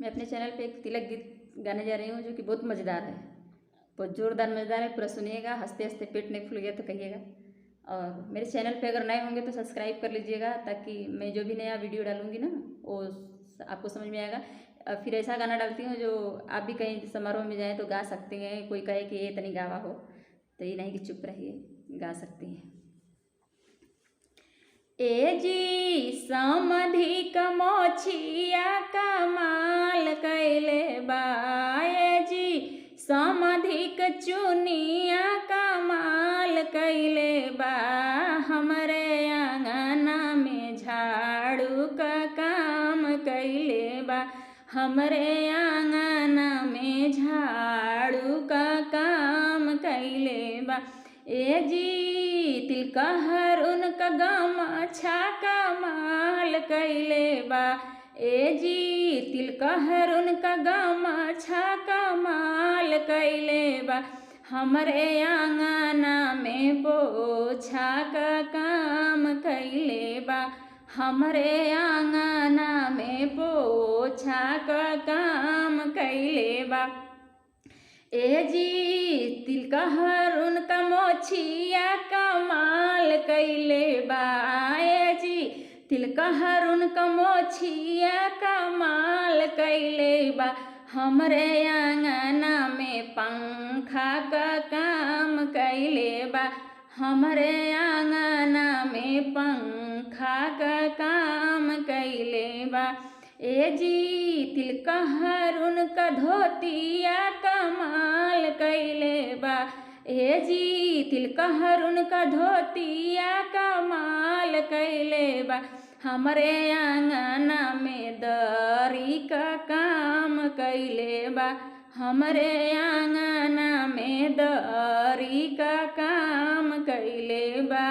मैं अपने चैनल पे एक तिलक गीत गाने जा रही हूँ जो कि बहुत मज़ेदार है, बहुत ज़ोरदार मज़ेदार है। पूरा सुनिएगा, हंसते हंसते पेट नहीं फूल गया तो कहिएगा। और मेरे चैनल पे अगर नए होंगे तो सब्सक्राइब कर लीजिएगा, ताकि मैं जो भी नया वीडियो डालूंगी ना वो आपको समझ में आएगा। फिर ऐसा गाना डालती हूँ जो आप भी कहीं समारोह में जाएँ तो गा सकते हैं। कोई कहे कि ये तनी गावा हो तो ये नहीं कि चुप रहिए, गा सकती हैं। ए जी समधि कमोछिया कमाल कैले बा, ए जी समधि चुनिया कमाल कैले बा, हमरे आंगना में झाड़ू का काम कैले बा, हमरे आंगना में झाड़ू का काम कैले बा। ए जी तिलकहर उनका गमछा कमाल कैले बा, ए जी तिलकहर उनका गमछा कमाल कैले बा, हमरे आंगना में पोछा का काम कैले बा, हमरे आंगना में पोछा का काम कैले बा। ए जी तिलकहर उनका मोछिया कमाल कैले बा, ए जी तिलकहर उनका मोछिया कमाल कैले बा, हमरे आंगना में पंखा का काम कैले बा, हमरे आंगना में पंखा का काम कैले बा। ए जी तिलकहर उनका धोतिया कमाल कैले बा, ए जी तिलकहर उनका धोतिया कमाल कैले बा, हमरे आंगना में दरी का काम कैले बा, हमरे आंगना में दरी का काम कैले बा।